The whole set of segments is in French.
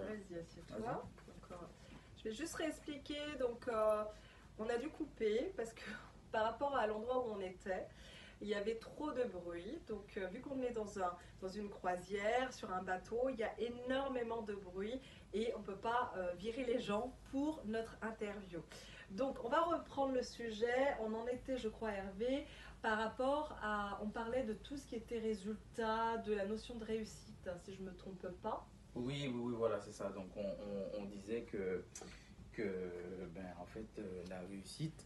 Vas-y, assieds-toi. Donc, je vais juste réexpliquer. Donc, on a dû couper parce que par rapport à l'endroit où on était, il y avait trop de bruit. Donc, vu qu'on est dans une croisière, sur un bateau, il y a énormément de bruit et on ne peut pas virer les gens pour notre interview. Donc, on va reprendre le sujet. On en était, je crois, Hervé, par rapport à... On parlait de tout ce qui était résultat, de la notion de réussite, hein, si je ne me trompe pas. Oui, voilà, c'est ça. Donc, on disait en fait, la réussite,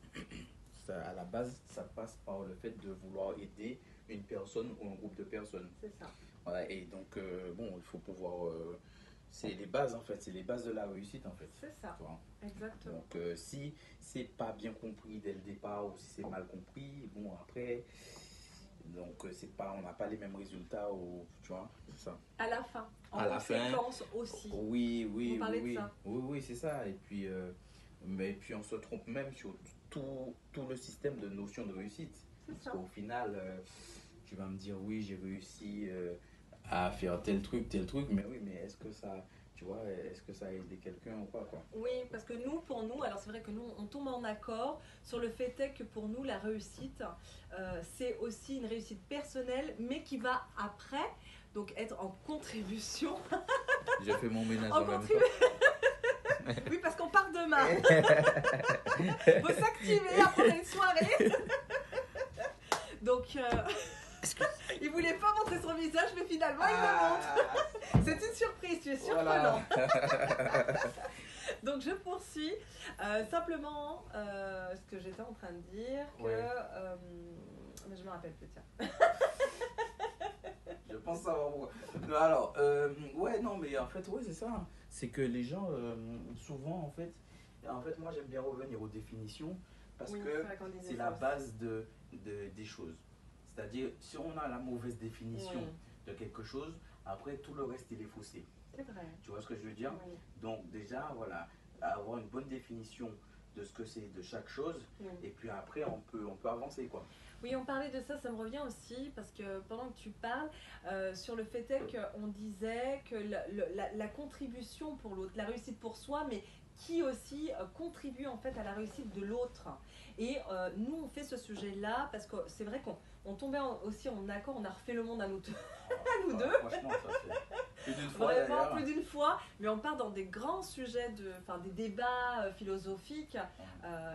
à la base, ça passe par le fait de vouloir aider une personne ou un groupe de personnes. C'est ça. Voilà, et donc, il faut pouvoir... c'est les bases, en fait. C'est les bases de la réussite, en fait. C'est ça. Tu vois. Exactement. Donc, si c'est pas bien compris dès le départ ou si c'est mal compris, bon, après... Donc, on n'a pas les mêmes résultats, tu vois, c'est ça. À la fin, à la conséquence aussi. Oui, Vous parlez de ça. Oui, c'est ça. Et puis, on se trompe même sur tout le système de notion de réussite. Parce qu'au final, tu vas me dire, oui, j'ai réussi à faire tel truc, mais oui, mais est-ce que ça, tu vois, est-ce que ça a aidé quelqu'un ou pas, quoi? Oui, parce que pour nous, alors c'est vrai que nous, on tombe en accord sur le fait est que pour nous, la réussite, c'est aussi une réussite personnelle, mais qui va après, donc être en contribution. J'ai fait mon ménage en en même temps. Oui, parce qu'on part demain. Faut s'activer après une soirée. Donc, il voulait pas montrer son visage, mais finalement, il le montre. C'est une surprise, tu es surprenant. Voilà. Donc, je poursuis. Simplement, ce que j'étais en train de dire, que... mais je me rappelle plus, tiens. Je pense savoir pourquoi. Non, alors, non, mais en fait, c'est ça. C'est que les gens, souvent, en fait, moi, j'aime bien revenir aux définitions parce que c'est la base des choses. C'est-à-dire, si on a la mauvaise définition de quelque chose, après, tout le reste, il est faussé. C'est vrai. Tu vois ce que je veux dire? Oui. Donc, déjà, voilà, avoir une bonne définition de ce que c'est de chaque chose, et puis après, on peut avancer, quoi. Oui, on parlait de ça, ça me revient aussi, parce que pendant que tu parles, sur le fait est qu'on disait que la contribution pour l'autre, la réussite pour soi, mais qui aussi contribue en fait à la réussite de l'autre. Et nous, on fait ce sujet-là, parce que c'est vrai qu'on tombait aussi en accord, on a refait le monde à nous deux. Franchement, ça c'est plus d'une fois. Vraiment, plus d'une fois, mais on part dans des grands sujets, des débats philosophiques,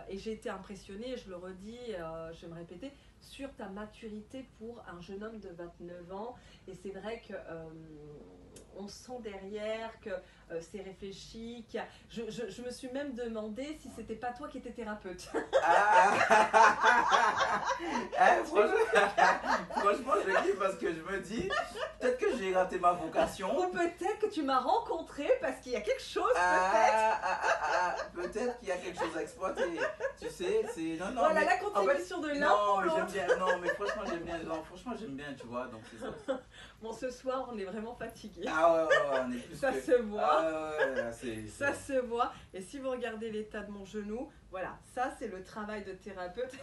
et j'ai été impressionnée, je le redis, je vais me répéter, sur ta maturité pour un jeune homme de 29 ans. Et c'est vrai que on sent derrière que c'est réfléchi. Je me suis même demandé si c'était pas toi qui étais thérapeute. Franchement, je dis parce que je me dis, peut-être que j'ai raté ma vocation. Ou peut-être que tu m'as rencontré parce qu'il y a quelque chose, peut-être qu'il y a quelque chose à exploiter. Tu sais, c'est... Non, voilà, mais, la contribution de l'un. Non, mais j'aime bien. Non, mais franchement, j'aime bien. Non, franchement, j'aime bien, tu vois. Donc, c'est ça. Bon, ce soir, on est vraiment fatigués. On est plus ça se voit. Ça se voit. Et si vous regardez l'état de mon genou, voilà, ça, c'est le travail de thérapeute.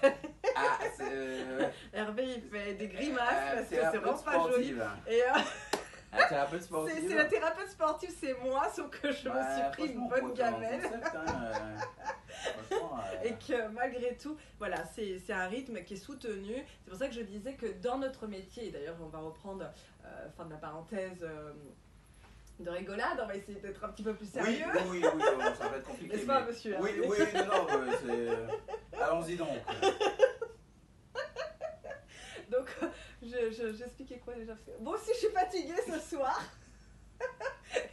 Hervé, il fait des grimaces parce que c'est vraiment pas joli. Et un thérapeute sportif. C'est la thérapeute sportive, c'est moi, sauf que je me suis pris une bonne gamelle. Et que malgré tout, voilà, c'est un rythme qui est soutenu. C'est pour ça que je disais que dans notre métier, et d'ailleurs on va reprendre, fin de la parenthèse de rigolade, on va essayer d'être un petit peu plus sérieux. Oui, ça va être compliqué. N'est-ce pas, monsieur? Oui, allons-y donc. Donc, j'expliquais quoi déjà? Bon, aussi, je suis fatiguée ce soir.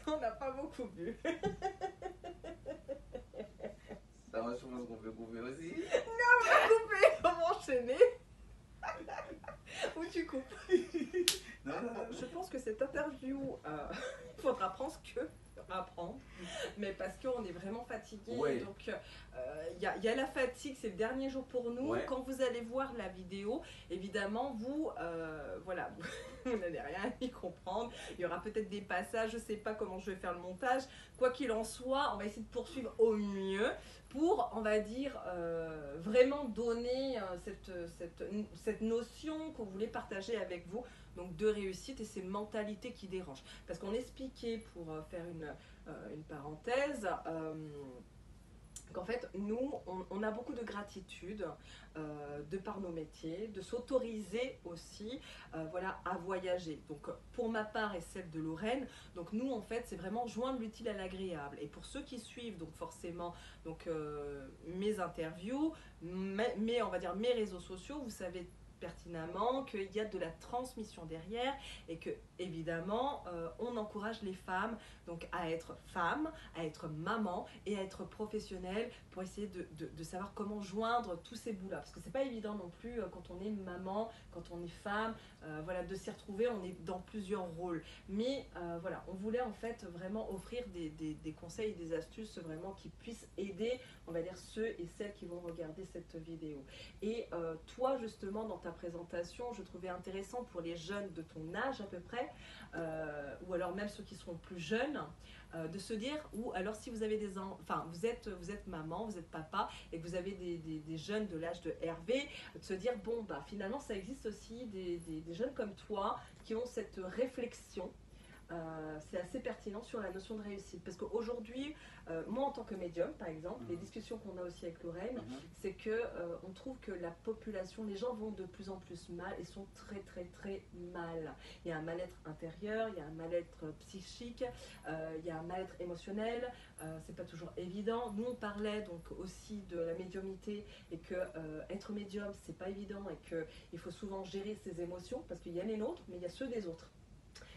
On n'a pas beaucoup bu. Ça va, je pense qu'on peut couper aussi. Non, on va couper, on va enchaîner. Où tu coupes? Non. Je pense que cette interview, il faudra apprendre mais parce qu'on est vraiment fatigué. Donc il y a la fatigue, c'est le dernier jour pour nous. Quand vous allez voir la vidéo, évidemment vous n'allez rien y comprendre. Il y aura peut-être des passages, je sais pas comment je vais faire le montage. Quoi qu'il en soit, on va essayer de poursuivre au mieux pour, on va dire, vraiment donner cette notion qu'on voulait partager avec vous, donc de réussite et ces mentalités qui dérangent. Parce qu'on expliquait, pour faire une parenthèse, qu'en fait, nous, on a beaucoup de gratitude de par nos métiers, de s'autoriser aussi voilà, à voyager. Donc, pour ma part et celle de Lorraine, donc nous, en fait, c'est vraiment joindre l'utile à l'agréable. Et pour ceux qui suivent, donc forcément, donc, mes interviews, on va dire mes réseaux sociaux, vous savez pertinemment qu'il y a de la transmission derrière et que évidemment on encourage les femmes donc à être femmes, à être maman et à être professionnelle pour essayer de savoir comment joindre tous ces bouts là, parce que c'est pas évident non plus quand on est maman, quand on est femme, voilà, de s'y retrouver, on est dans plusieurs rôles, mais voilà, on voulait en fait vraiment offrir des conseils et des astuces vraiment qui puissent aider, on va dire, ceux et celles qui vont regarder cette vidéo. Et toi justement dans ta présentation, je trouvais intéressant pour les jeunes de ton âge à peu près, ou alors même ceux qui seront plus jeunes, de se dire, ou alors si vous avez enfin vous êtes maman, vous êtes papa et que vous avez des jeunes de l'âge de Hervé, de se dire bon bah finalement ça existe aussi des jeunes comme toi qui ont cette réflexion. C'est assez pertinent sur la notion de réussite, parce qu'aujourd'hui moi en tant que médium par exemple, les discussions qu'on a aussi avec Lorraine, c'est que on trouve que la population, les gens vont de plus en plus mal et sont très très très mal. Il y a un mal-être intérieur, il y a un mal-être psychique, il y a un mal-être émotionnel, c'est pas toujours évident. Nous on parlait donc aussi de la médiumnité et que être médium c'est pas évident et que il faut souvent gérer ses émotions, parce qu'il y a les nôtres mais il y a ceux des autres.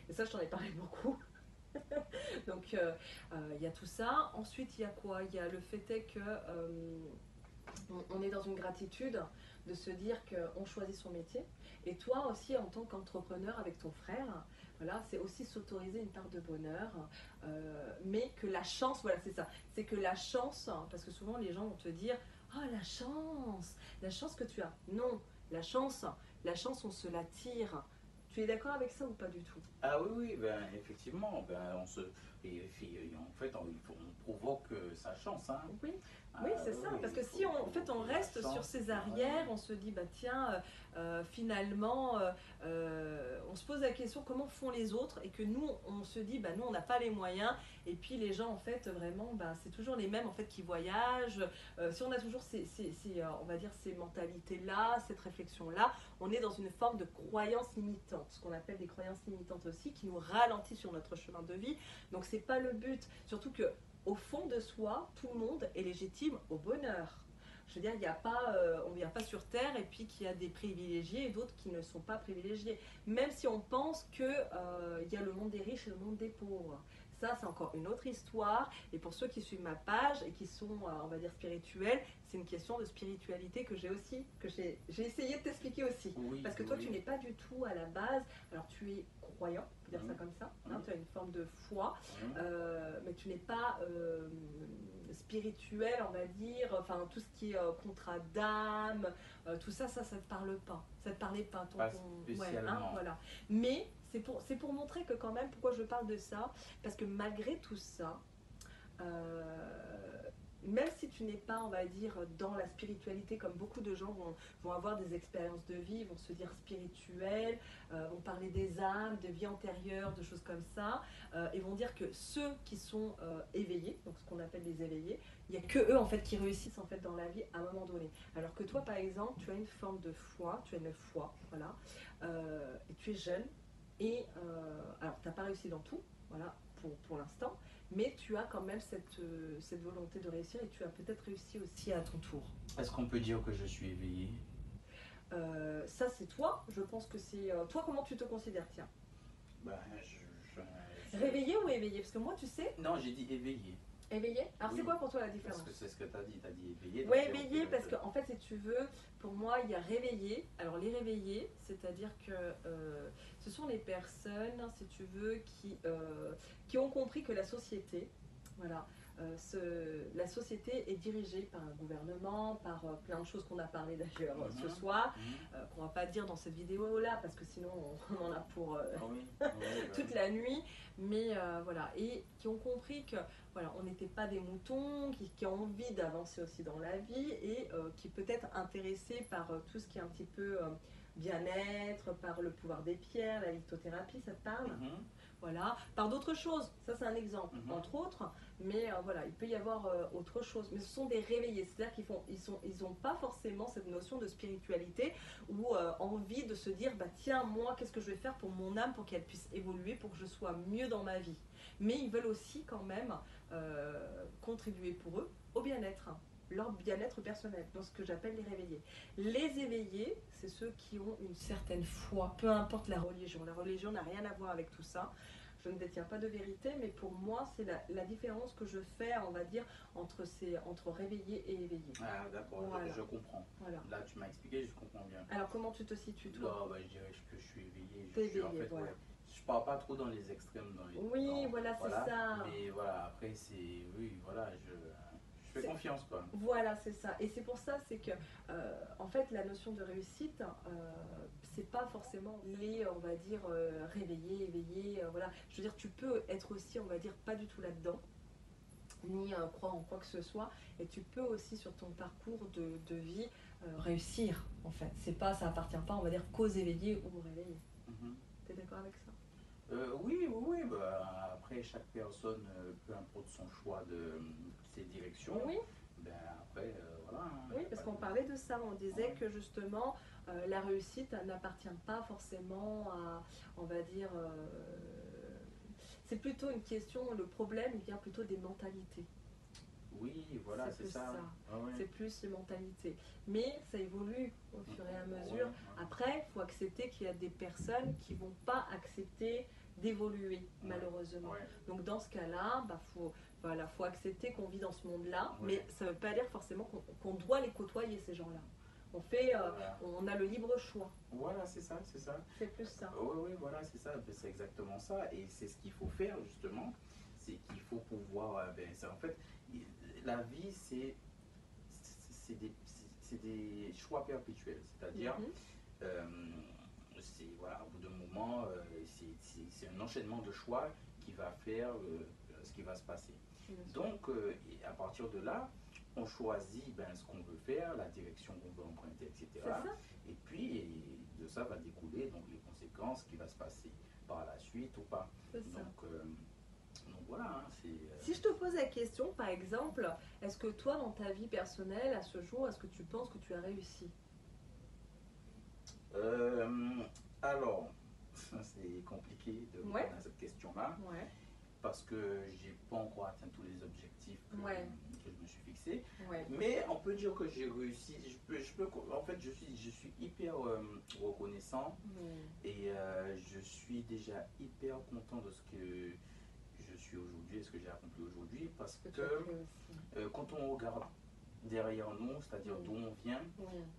Et ça, je t'en ai parlé beaucoup. Donc, il y a tout ça. Ensuite, il y a quoi? Il y a le fait est que on est dans une gratitude de se dire qu'on choisit son métier. Et toi aussi, en tant qu'entrepreneur avec ton frère, voilà, c'est aussi s'autoriser une part de bonheur. Mais que la chance, voilà, c'est ça. C'est que la chance, parce que souvent les gens vont te dire « Oh, la chance que tu as ». Non, la chance, on se la tire. Tu es d'accord avec ça ou pas du tout? Ah oui, oui, ben, effectivement, ben, en fait, on provoque sa chance. Hein. Oui, oui, c'est ça. Parce que si on reste sur ses arrières, on se dit, bah tiens, finalement, on se pose la question comment font les autres, et que nous, on se dit, bah nous, on n'a pas les moyens, et puis les gens, en fait, vraiment, bah, c'est toujours les mêmes en fait qui voyagent. Si on a toujours on va dire ces mentalités-là, cette réflexion-là, on est dans une forme de croyance limitante, ce qu'on appelle des croyances limitantes aussi, qui nous ralentissent sur notre chemin de vie. Donc c'est pas le but, surtout que au fond de soi, tout le monde est légitime au bonheur. Je veux dire, il y a pas, on ne vient pas sur Terre et puis qu'il y a des privilégiés et d'autres qui ne sont pas privilégiés. Même si on pense qu'il y a le monde des riches et le monde des pauvres. Ça, c'est encore une autre histoire. Et pour ceux qui suivent ma page et qui sont, on va dire, spirituels, c'est une question de spiritualité que j'ai essayé de t'expliquer aussi. Oui, parce que toi, tu n'es pas du tout à la base. Alors, tu es croyant, on peut dire ça comme ça. Hein, tu as une forme de foi, mais tu n'es pas spirituel, on va dire. Enfin, tout ce qui est contrat d'âme, tout ça, ça te parle pas. Ça te parlait pas. Pas spécialement. Ouais, hein, voilà. Mais c'est pour montrer que quand même, pourquoi je parle de ça, parce que malgré tout ça, même si tu n'es pas, on va dire, dans la spiritualité, comme beaucoup de gens vont avoir des expériences de vie, vont se dire spirituels, vont parler des âmes, de vie antérieure, de choses comme ça, et vont dire que ceux qui sont éveillés, donc ce qu'on appelle les éveillés, il n'y a que eux en fait qui réussissent en fait dans la vie à un moment donné. Alors que toi, par exemple, tu as une forme de foi, tu as une foi, voilà, et tu es jeune, et alors tu n'as pas réussi dans tout, voilà, pour l'instant, mais tu as quand même cette volonté de réussir, et tu as peut-être réussi aussi à ton tour. Est-ce qu'on peut dire que je suis éveillé? Ça c'est toi, je pense que c'est... toi, comment tu te considères, tiens? Ben, Réveillé ou éveillé? Parce que moi, tu sais... Non, j'ai dit éveillé. Éveillé? Alors oui. C'est quoi pour toi la différence? Parce que c'est ce que tu as dit éveillé. Oui, éveillé, parce qu'en fait, si tu veux, pour moi, il y a réveillé. Alors les réveillés, c'est-à-dire que ce sont les personnes, si tu veux, qui ont compris que la société, voilà, la société est dirigée par un gouvernement, par plein de choses qu'on a parlé d'ailleurs ce soir, qu'on va pas dire dans cette vidéo-là, parce que sinon on en a pour toute la nuit, mais voilà, et qui ont compris que voilà, on n'était pas des moutons, qui ont envie d'avancer aussi dans la vie et qui peut être intéressés par tout ce qui est un petit peu bien-être, par le pouvoir des pierres, la lithothérapie, ça te parle? Voilà, par d'autres choses, ça c'est un exemple, entre autres, mais voilà, il peut y avoir autre chose, mais ce sont des réveillés, c'est-à-dire ils n'ont pas forcément cette notion de spiritualité ou envie de se dire, bah tiens, moi, qu'est-ce que je vais faire pour mon âme, pour qu'elle puisse évoluer, pour que je sois mieux dans ma vie. Mais ils veulent aussi quand même contribuer pour eux au bien-être, leur bien-être personnel, dans ce que j'appelle les réveillés. Les éveillés, c'est ceux qui ont une certaine foi, peu importe la religion. La religion n'a rien à voir avec tout ça. Je ne détiens pas de vérité, mais pour moi, c'est la différence que je fais, on va dire, entre réveillé et éveillé. Ah d'accord, voilà. je comprends. Voilà. Là, tu m'as expliqué, je comprends bien. Alors, comment tu te situes, toi? Bah, je dirais que je suis éveillé. En fait, voilà. Je pars pas trop dans les extrêmes. Voilà, c'est ça. Mais voilà, après, oui, voilà, je fais confiance, quoi. Voilà, c'est ça. Et c'est pour ça, c'est que, en fait, la notion de réussite, c'est pas forcément on va dire, réveillé, éveillé, voilà. Je veux dire, tu peux être aussi, on va dire, pas du tout là-dedans, ni croire en quoi que ce soit, et tu peux aussi, sur ton parcours de vie, réussir, en fait. Ça appartient pas, on va dire, qu'aux éveillés ou aux réveillés. T'es d'accord avec ça? Oui. Bah, après, chaque personne, peu importe son choix de ses directions, ben après, voilà. Oui, parce qu'on parlait de ça, on disait que justement, la réussite n'appartient pas forcément à, on va dire, c'est plutôt une question, le problème, il vient plutôt des mentalités. Oui, voilà, c'est ça. C'est plus les mentalités. Mais ça évolue au fur et à mesure. Après, il faut accepter qu'il y a des personnes qui ne vont pas accepter d'évoluer, malheureusement. Donc dans ce cas-là, faut accepter qu'on vit dans ce monde-là, mais ça ne veut pas dire forcément qu'on doit les côtoyer, ces gens-là. On a le libre choix. Voilà, c'est ça. C'est plus ça. Oui, voilà, c'est ça. C'est exactement ça. Et c'est ce qu'il faut faire, justement. C'est qu'il faut pouvoir... en fait, la vie, c'est des choix perpétuels. C'est-à-dire, voilà, au bout d'un moment, c'est un enchaînement de choix qui va faire ce qui va se passer. Donc, à partir de là, on choisit ce qu'on veut faire, la direction qu'on veut emprunter, etc. Et puis, de ça va découler donc, les conséquences qui va se passer par la suite ou pas. Donc voilà. Si je te pose la question, par exemple, est-ce que toi, dans ta vie personnelle, à ce jour, est-ce que tu penses que tu as réussi? Alors, c'est compliqué de répondre à cette question-là. Parce que j'ai pas encore atteint tous les objectifs que je me suis fixé. Mais on peut dire que j'ai réussi. En fait, je suis hyper reconnaissant et je suis déjà hyper content de ce que je suis aujourd'hui et ce que j'ai accompli aujourd'hui. Parce que quand on regarde derrière nous, c'est-à-dire d'où on vient,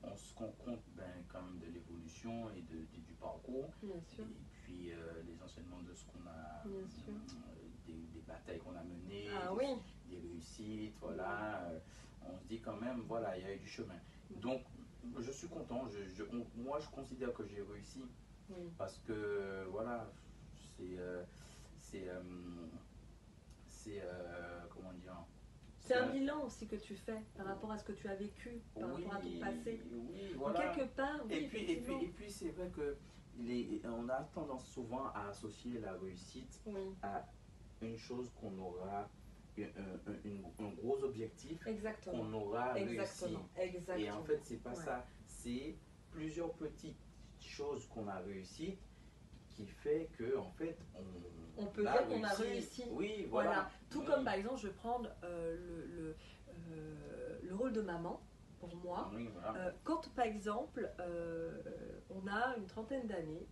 on se rend compte quand même de l'évolution et du parcours. Et puis les enseignements de ce qu'on a... Des batailles qu'on a menées, des réussites, voilà. On se dit quand même, voilà, il y a eu du chemin. Donc, je suis content. Moi, je considère que j'ai réussi parce que, voilà, comment dire. C'est un bilan aussi que tu fais par rapport à ce que tu as vécu, par rapport à ton passé. Oui, voilà. Quelque part, et puis c'est vrai que on a tendance souvent à associer la réussite à une chose qu'on aura, un gros objectif qu'on aura réussi. Et en fait, c'est pas ça. C'est plusieurs petites choses qu'on a réussies qui fait que en fait on peut dire qu'on a réussi. Oui, voilà. Tout comme par exemple, je vais prendre le rôle de maman. Pour moi, quand par exemple on a une trentaine d'années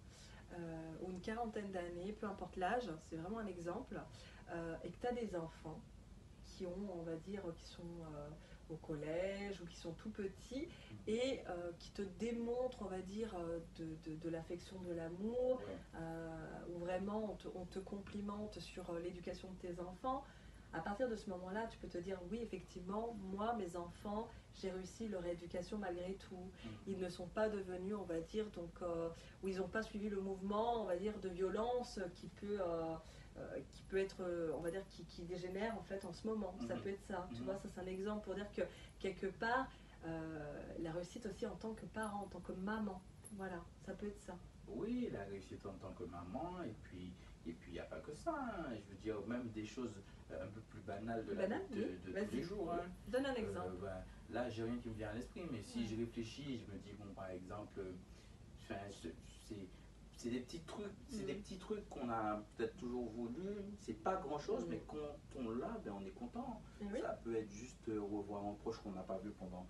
ou une quarantaine d'années, peu importe l'âge, c'est vraiment un exemple, et que tu as des enfants qui ont, on va dire, qui sont au collège ou qui sont tout petits et qui te démontrent, on va dire, de l'affection, de l'amour, où vraiment on te complimente sur l'éducation de tes enfants. à partir de ce moment-là, tu peux te dire, oui, effectivement, moi, mes enfants, j'ai réussi leur éducation malgré tout. Ils ne sont pas devenus, on va dire, donc, ou ils n'ont pas suivi le mouvement, on va dire, de violence qui peut être, on va dire, qui dégénère en fait en ce moment. Ça peut être ça, tu vois, ça c'est un exemple pour dire que quelque part, la réussite aussi en tant que parent, en tant que maman, voilà, ça peut être ça. Oui, la réussite en tant que maman, et puis il n'y a pas que ça, hein. Je veux dire, même des choses un peu plus banales de tous les jours. Hein. Donne un exemple. Là, j'ai rien qui me vient à l'esprit, mais si je réfléchis, je me dis, bon, par exemple, c'est des petits trucs, des petits trucs qu'on a peut-être toujours voulu. C'est pas grand chose, mais quand on l'a, ben, on est content. Ça peut être juste revoir un proche qu'on n'a pas vu pendant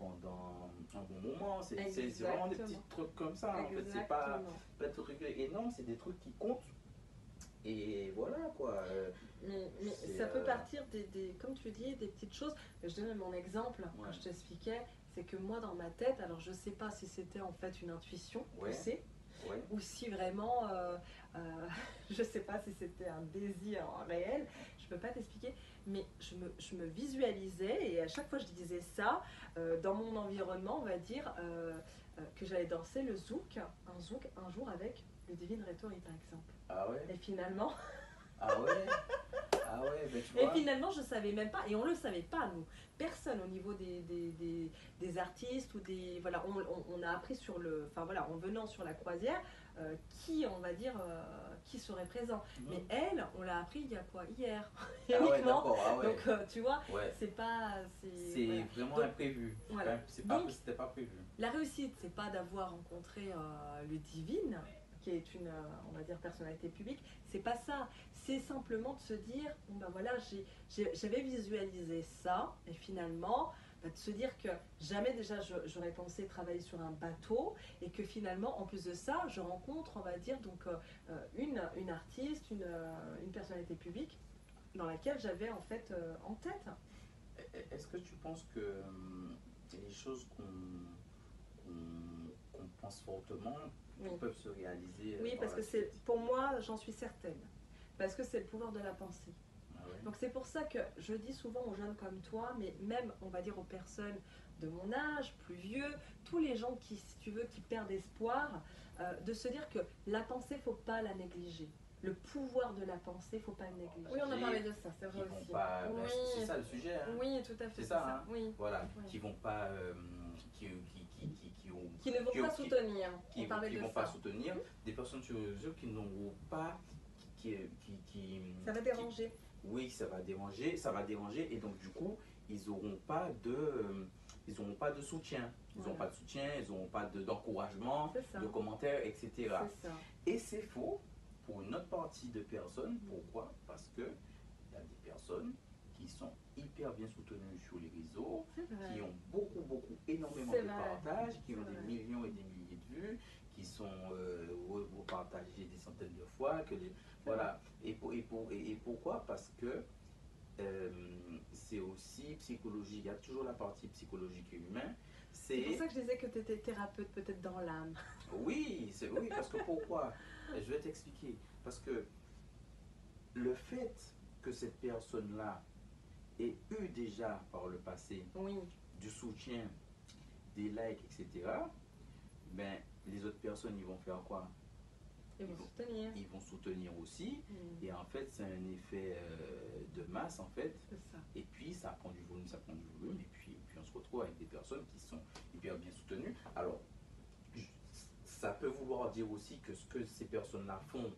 un bon moment. C'est vraiment des petits trucs comme ça. En fait, c'est pas des trucs énormes, c'est des trucs qui comptent. Et voilà quoi. Mais ça peut partir comme tu dis, des petites choses. Je donne mon exemple quand je t'expliquais, c'est que moi dans ma tête, alors je sais pas si c'était en fait une intuition, ou si vraiment, je sais pas si c'était un désir réel, je peux pas t'expliquer, mais je me visualisais et à chaque fois je disais ça, dans mon environnement, on va dire, que j'allais danser le zouk un jour avec le Divine Rhétorique par exemple. Ah ouais. Et finalement... Ah ouais. Ah ouais, ben tu vois. Et finalement, je savais même pas, et on le savait pas, nous. Personne au niveau des artistes ou des. Voilà, on a appris sur le. Enfin voilà, en venant sur la croisière, qui, on va dire, qui serait présent. Mais elle, on l'a appris il y a quoi? Hier. Ah ouais, d'accord. Ah ouais. Donc, tu vois, c'est pas. C'est vraiment imprévu. Voilà. C'était pas prévu. La réussite, c'est pas d'avoir rencontré le divine, qui est une, on va dire, personnalité publique, c'est pas ça. C'est simplement de se dire, bon ben voilà, j'avais visualisé ça, et finalement, de se dire que jamais déjà j'aurais pensé travailler sur un bateau, et que finalement, en plus de ça, je rencontre, on va dire, donc une artiste, une personnalité publique, dans laquelle j'avais en fait en tête. Est-ce que tu penses que les choses qu'on pense fortement peuvent se réaliser? Oui, parce que pour moi, j'en suis certaine. Parce que c'est le pouvoir de la pensée. Ah ouais. Donc c'est pour ça que je dis souvent aux jeunes comme toi, mais même, on va dire, aux personnes de mon âge, plus vieux, tous les gens qui, si tu veux, qui perdent espoir, de se dire que la pensée, faut pas la négliger. Le pouvoir de la pensée, faut pas le négliger. Oui, on a parlé de ça, c'est vrai aussi. C'est ça le sujet. Hein. Oui, tout à fait. C'est ça, hein. Oui. Voilà, qui vont pas... qui ne vont pas soutenir. Qui vont pas soutenir des personnes sur les réseaux qui n'auront pas... ça va déranger. Oui, ça va déranger et donc du coup, ils n'auront pas de soutien. Ils n'auront pas de soutien, ils n'auront pas d'encouragement, de commentaires, etc. Et c'est faux pour une autre partie de personnes. Pourquoi? Parce que il y a des personnes qui sont hyper bien soutenues sur les réseaux, qui ont énormément de partages, qui ont des millions et des milliers de vues, qui sont repartagés des centaines de fois. Voilà. Et pourquoi? Parce que c'est aussi psychologique. Il y a toujours la partie psychologique et humaine. C'est pour ça que je disais que tu étais thérapeute peut-être dans l'âme. Oui, parce que pourquoi? Je vais t'expliquer. Parce que le fait que cette personne-là ait eu déjà par le passé du soutien, des likes, etc., ben, les autres personnes, ils vont faire quoi? Ils vont soutenir aussi. Et en fait, c'est un effet de masse, en fait. Et puis, ça prend du volume, et puis on se retrouve avec des personnes qui sont hyper bien soutenues. Alors, ça peut vouloir dire aussi que ce que ces personnes-là font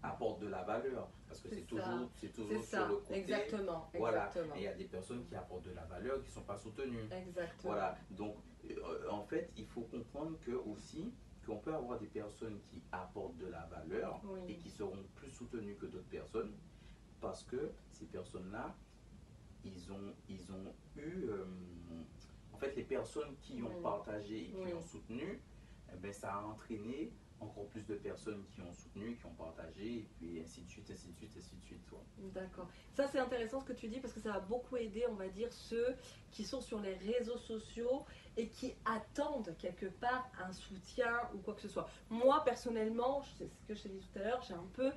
apporte de la valeur, parce que c'est toujours sur le côté. Exactement. Voilà. Et il y a des personnes qui apportent de la valeur qui ne sont pas soutenues. Exactement. Voilà. Donc, en fait, il faut comprendre que aussi qu'on peut avoir des personnes qui apportent de la valeur et qui seront plus soutenues que d'autres personnes, parce que ces personnes-là, ils ont eu, en fait, les personnes qui ont partagé et qui ont soutenu, eh ben, ça a entraîné encore plus de personnes qui ont soutenu, qui ont partagé, et puis ainsi de suite, ainsi de suite, ainsi de suite. D'accord. Ça, c'est intéressant ce que tu dis, parce que ça va beaucoup aider, on va dire, ceux qui sont sur les réseaux sociaux et qui attendent quelque part un soutien ou quoi que ce soit. Moi, personnellement, c'est ce que je t'ai dit tout à l'heure, j'ai un peu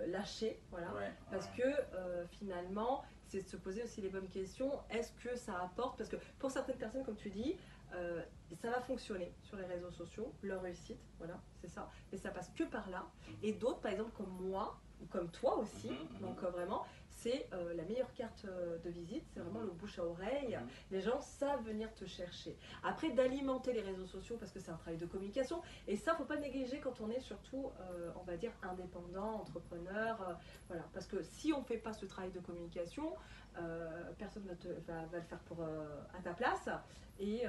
lâcher, voilà, parce que finalement, c'est de se poser aussi les bonnes questions. Est-ce que ça apporte? Parce que pour certaines personnes, comme tu dis, ça va fonctionner sur les réseaux sociaux, leur réussite, voilà, c'est ça, mais ça passe que par là. Et d'autres, par exemple, comme moi, ou comme toi aussi, donc vraiment, c'est la meilleure carte de visite, c'est vraiment le bouche à oreille. Les gens savent venir te chercher. Après, d'alimenter les réseaux sociaux, parce que c'est un travail de communication, et ça, faut pas le négliger quand on est surtout, on va dire, indépendant, entrepreneur, voilà, parce que si on fait pas ce travail de communication, personne va le faire à ta place, et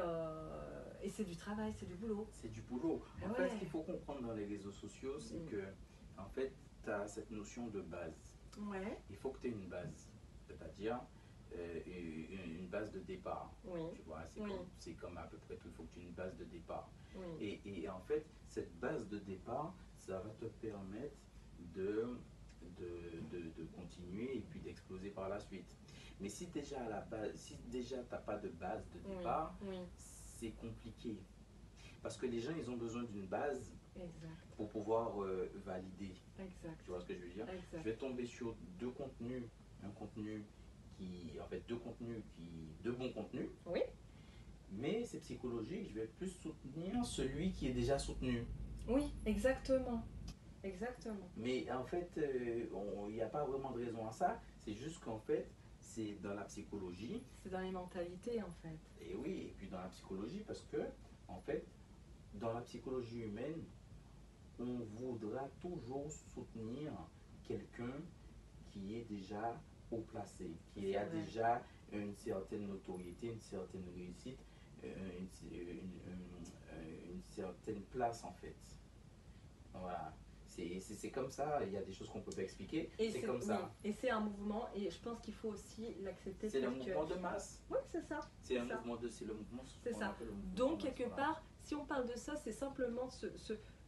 c'est du travail, c'est du boulot. C'est du boulot. En fait, ce qu'il faut comprendre dans les réseaux sociaux, c'est que, en fait, tu as cette notion de base. Il faut que tu aies une base, c'est-à-dire une base de départ. Tu vois, c'est comme à peu près tout, il faut que tu aies une base de départ. Et en fait, cette base de départ, ça va te permettre de continuer et puis d'exploser par la suite. Mais si déjà à la base, si déjà tu n'as pas de base de départ, c'est compliqué. Parce que les gens, ils ont besoin d'une base pour pouvoir valider. Tu vois ce que je veux dire? Je vais tomber sur deux contenus, un contenu qui, en fait, deux bons contenus. Mais c'est psychologique, je vais plus soutenir celui qui est déjà soutenu. Oui, exactement. Exactement. Mais en fait, il n'y a pas vraiment de raison à ça. C'est juste qu'en fait, c'est dans la psychologie. C'est dans les mentalités, en fait. Et oui, et puis dans la psychologie, parce que, en fait, dans la psychologie humaine, on voudra toujours soutenir quelqu'un qui est déjà haut placé, qui a déjà une certaine notoriété, une certaine réussite, une certaine place, en fait. Voilà. C'est comme ça, il y a des choses qu'on ne peut pas expliquer, c'est comme ça. Et c'est un mouvement, et je pense qu'il faut aussi l'accepter. C'est le mouvement de masse. Oui, c'est ça. C'est le mouvement. C'est ça. Donc, quelque part, si on parle de ça, c'est simplement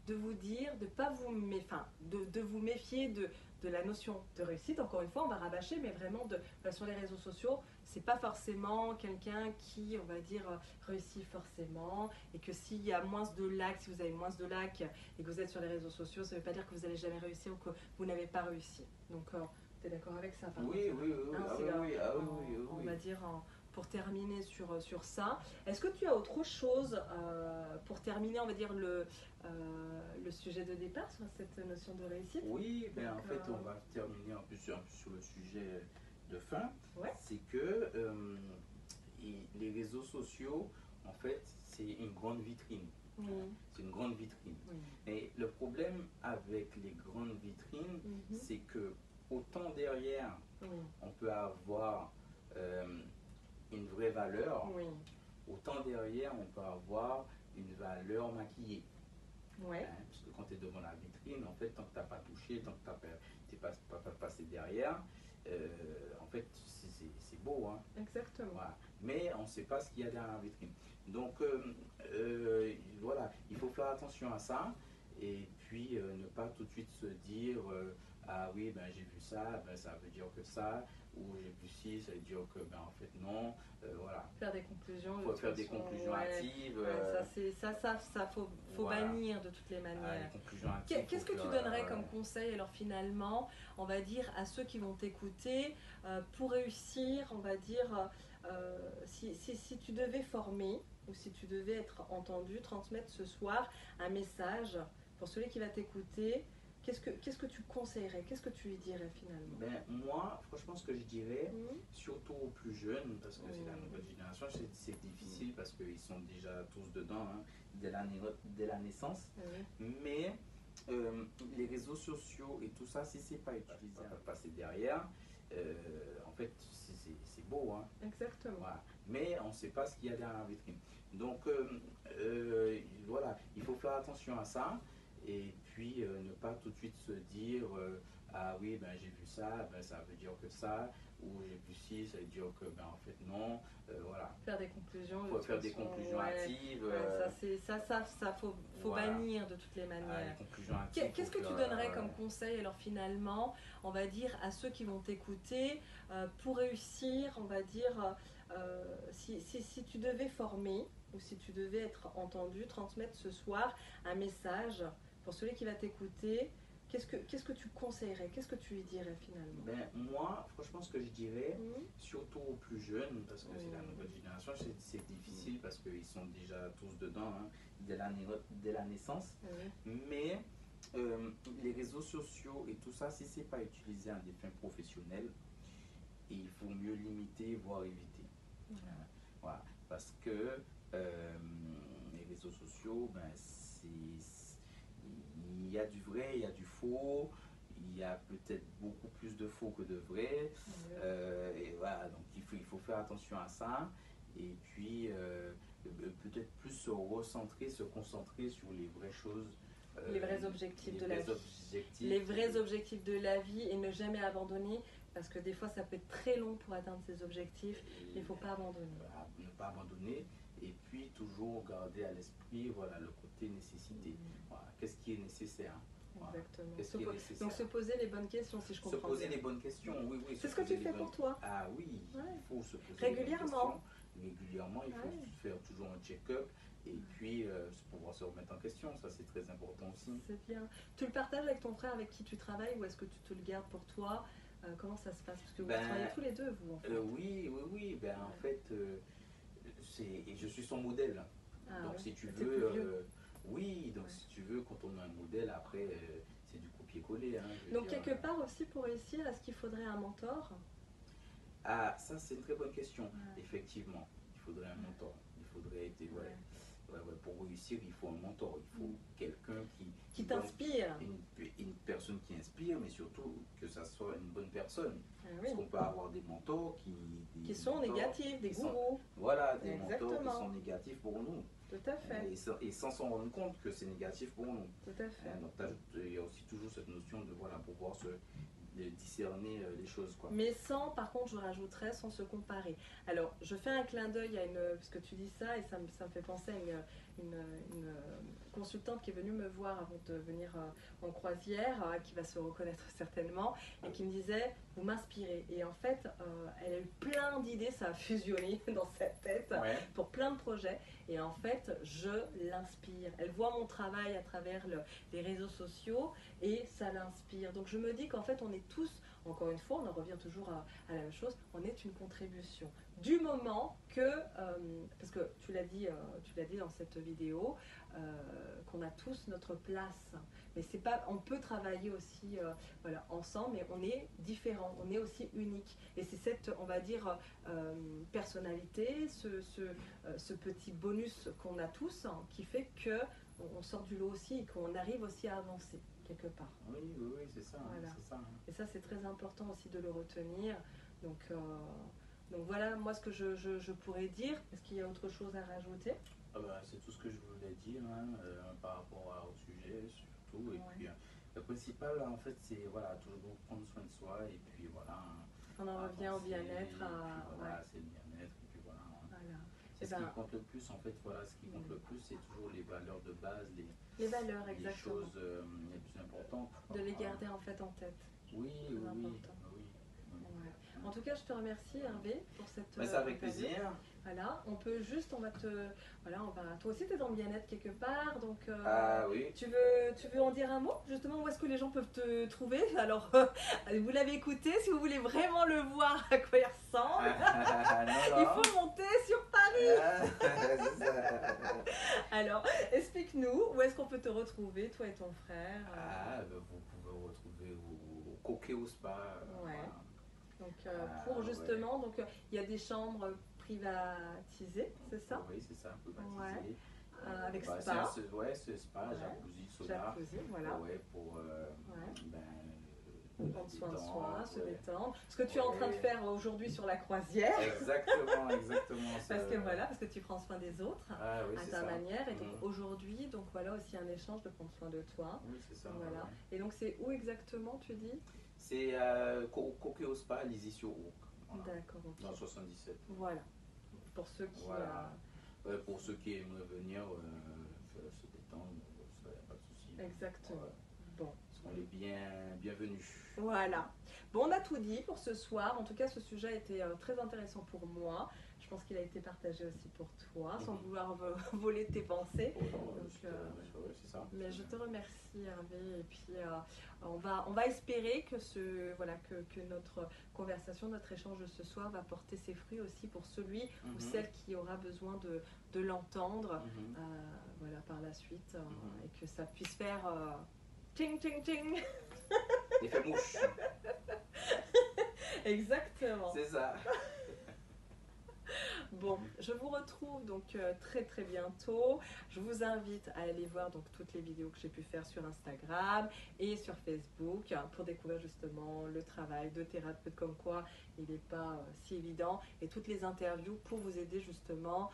de vous dire, de vous méfier de la notion de réussite. Encore une fois, on va rabâcher, mais vraiment sur les réseaux sociaux, c'est pas forcément quelqu'un qui, on va dire, réussit forcément, et que s'il y a moins de likes, si vous avez moins de likes et que vous êtes sur les réseaux sociaux, ça ne veut pas dire que vous n'allez jamais réussir ou que vous n'avez pas réussi. Donc, tu es d'accord avec ça? Oui. On va dire, pour terminer sur ça, est-ce que tu as autre chose pour terminer, on va dire, le sujet de départ sur cette notion de réussite? Oui, ben en fait, on va terminer un peu sur le sujet de fin. C'est que les réseaux sociaux, en fait, c'est une grande vitrine. C'est une grande vitrine. Et le problème avec les grandes vitrines, c'est que autant derrière, on peut avoir une vraie valeur, autant derrière, on peut avoir une valeur maquillée. Parce que quand tu es devant la vitrine, en fait, tant que tu n'as pas touché, tant que tu n'es pas passé derrière, en fait, c'est beau. Exactement. Voilà. Mais on ne sait pas ce qu'il y a derrière la vitrine. Donc, voilà, il faut faire attention à ça. Et puis, ne pas tout de suite se dire ah oui, ben, j'ai vu ça, ben, ça veut dire que ça. Ou j'ai vu ci, ça veut dire que, ben, en fait, non. Voilà. Faire des conclusions. Il faut faire des conclusions hâtives. Ça faut bannir de toutes les manières. Les conclusions hâtives. Qu'est-ce que tu donnerais comme conseil, alors finalement, on va dire, à ceux qui vont t'écouter, pour réussir, on va dire, si tu devais former, ou si tu devais être entendu, transmettre ce soir un message pour celui qui va t'écouter, qu'est-ce que tu conseillerais? Qu'est-ce que tu lui dirais finalement? Ben, moi, franchement, ce que je dirais, surtout aux plus jeunes, parce que c'est la nouvelle génération, c'est difficile parce qu'ils sont déjà tous dedans dès la naissance. Mais les réseaux sociaux et tout ça, si c'est pas utilisé à passer derrière, en fait, c'est beau. Exactement. Voilà. Mais on ne sait pas ce qu'il y a derrière la vitrine. Donc, voilà, il faut faire attention à ça. Et puis, ne pas tout de suite se dire ah oui, ben, j'ai vu ça, ben, ça veut dire que ça, ou j'ai vu ci, ça veut dire que, ben, en fait, non. Voilà. Faire des conclusions. Il faut faire des conclusions hâtives. Ça faut bannir de toutes les manières. Les conclusions hâtives. Qu'est-ce que tu donnerais comme conseil, alors finalement, on va dire, à ceux qui vont t'écouter, pour réussir, on va dire, si tu devais former, ou si tu devais être entendu, transmettre ce soir un message pour celui qui va t'écouter, qu'est-ce que tu conseillerais? Qu'est-ce que tu lui dirais finalement? Ben, moi, franchement, ce que je dirais, surtout aux plus jeunes, parce que c'est la nouvelle génération, c'est difficile parce qu'ils sont déjà tous dedans, hein, dès la naissance. Mais les réseaux sociaux et tout ça, si ce n'est pas utilisé à des fins professionnelles, il faut mieux limiter, voire éviter. Voilà, parce que les réseaux sociaux, ben, il y a du vrai, il y a du faux, il y a peut-être beaucoup plus de faux que de vrai. Et voilà, donc il faut faire attention à ça. Et puis peut-être plus se recentrer, se concentrer sur les vraies choses. Les vrais objectifs de la vie. Les vrais objectifs de la vie et ne jamais abandonner. Parce que des fois, ça peut être très long pour atteindre ses objectifs. Il ne faut pas abandonner. Ne pas abandonner. Et puis, toujours garder à l'esprit voilà, le côté nécessité. Voilà, qu'est-ce qui est nécessaire? Exactement. Donc, se poser les bonnes questions, si je comprends bien. Se poser les bonnes questions, oui. C'est ce que tu fais pour toi? Ah oui, il faut se poser régulièrement. Régulièrement, il faut faire toujours un check-up. Et puis, pouvoir se remettre en question, ça c'est très important aussi. C'est bien. Tu le partages avec ton frère avec qui tu travailles ou est-ce que tu te le gardes pour toi? Comment ça se passe? Parce que vous travaillez tous les deux, vous, en fait. Oui. Ben, en fait, je suis son modèle. Donc, si tu veux, si tu veux, quand on a un modèle, après, c'est du copier-coller. Hein, donc, quelque part aussi, pour réussir, est-ce qu'il faudrait un mentor? Ah, ça, c'est une très bonne question. Effectivement, il faudrait un mentor. Il faudrait être... pour réussir, il faut un mentor, il faut quelqu'un qui t'inspire. Une personne qui inspire, mais surtout que ça soit une bonne personne. Parce qu'on peut avoir des mentors qui sont négatifs, des gourous. Voilà, des mentors qui sont négatifs pour nous. Tout à fait. Et sans s'en rendre compte que c'est négatif pour nous. Tout à fait. Donc il y a aussi toujours cette notion de pouvoir discerner les choses, quoi. Mais sans, par contre, je rajouterais, sans se comparer. Alors, je fais un clin d'œil à parce que tu dis ça, et ça me fait penser à une consultante qui est venue me voir avant de venir en croisière, qui va se reconnaître certainement, et qui me disait, vous m'inspirez. Et en fait, elle a eu plein d'idées, ça a fusionné dans sa tête pour plein de projets. Et en fait, je l'inspire. Elle voit mon travail à travers les réseaux sociaux et ça l'inspire. Donc je me dis qu'en fait, on est tous, encore une fois, on en revient toujours à la même chose, on est une contribution. Du moment que, parce que tu l'as dit dans cette vidéo, qu'on a tous notre place. Mais c'est pas, on peut travailler aussi ensemble, mais on est différents, on est aussi unique. Et c'est cette, on va dire, personnalité, ce petit bonus qu'on a tous, qui fait que on sort du lot aussi et qu'on arrive aussi à avancer quelque part. Oui, c'est ça. Voilà. C'est ça. Et ça, c'est très important aussi de le retenir. Donc voilà, moi ce que je pourrais dire. Est-ce qu'il y a autre chose à rajouter? C'est tout ce que je voulais dire par rapport au sujet surtout. Et puis le principal en fait c'est toujours prendre soin de soi et puis voilà. On en revient au bien-être. C'est le bien-être et puis voilà. C'est ce qui compte le plus en fait. Ce qui compte le plus c'est toujours les valeurs de base, les valeurs exactement. Les choses les plus importantes. De les garder en fait en tête. Oui. En tout cas, je te remercie Hervé pour cette. C'est avec plaisir. Voilà, toi aussi tu es dans le bien-être quelque part, donc oui. tu veux en dire un mot, justement, où est-ce que les gens peuvent te trouver? Alors, vous l'avez écouté, si vous voulez vraiment le voir à quoi il ressemble, il faut monter sur Paris. Alors, explique-nous, où est-ce qu'on peut te retrouver, toi et ton frère? Vous pouvez retrouver au Coquet au Spa. Donc, pour justement, donc il y a des chambres privatisées, c'est ça? Oui, c'est ça, privatisées. Avec spa. C'est spa, jacuzzi, sauna. Jacuzzi, voilà. Pour prendre soin de soi, se détendre. Ce que tu es en train de faire aujourd'hui sur la croisière. Exactement. Parce que tu prends soin des autres à ta manière. Et donc aujourd'hui, aussi un échange de prendre soin de toi. Oui, c'est ça. Voilà. Et donc c'est où exactement, tu dis? C'est Coquet au Spa, Lizy-sur-Ourcq. D'accord. Dans 77. Voilà. Pour ceux qui... pour ceux qui aimeraient venir se détendre, ça, il n'y a pas de souci. Exactement. Bon. On est bienvenus. Voilà. Bon, on a tout dit pour ce soir. En tout cas, ce sujet a été très intéressant pour moi. Je je pense qu'il a été partagé aussi pour toi, sans vouloir voler tes pensées. C'est ça. Mais je te remercie, Hervé. Et puis, on va espérer que, que notre conversation, notre échange de ce soir va porter ses fruits aussi pour celui ou celle qui aura besoin de l'entendre par la suite. Et que ça puisse faire ting, ting, ting. L'effet mouche. Exactement. C'est ça. Bon, je vous retrouve donc très très bientôt. Je vous invite à aller voir donc toutes les vidéos que j'ai pu faire sur Instagram et sur Facebook pour découvrir justement le travail de thérapeute, comme quoi il n'est pas si évident, et toutes les interviews pour vous aider justement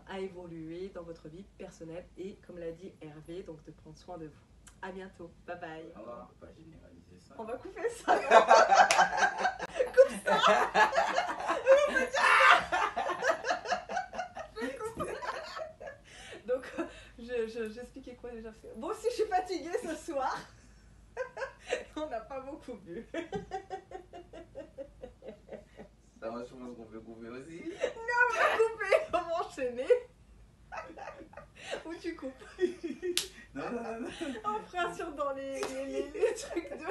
à évoluer dans votre vie personnelle et, comme l'a dit Hervé, donc de prendre soin de vous. À bientôt. Bye bye. Alors, on ne peut pas généraliser ça. On va couper ça. Coupe ça. Donc, j'expliquais quoi déjà? Bon, si je suis fatiguée ce soir, on n'a pas beaucoup bu. Ça va, je pense qu'on peut couper aussi. Non, on va couper, on va enchaîner. Ou tu coupes? Non. On fera sur dans les trucs de...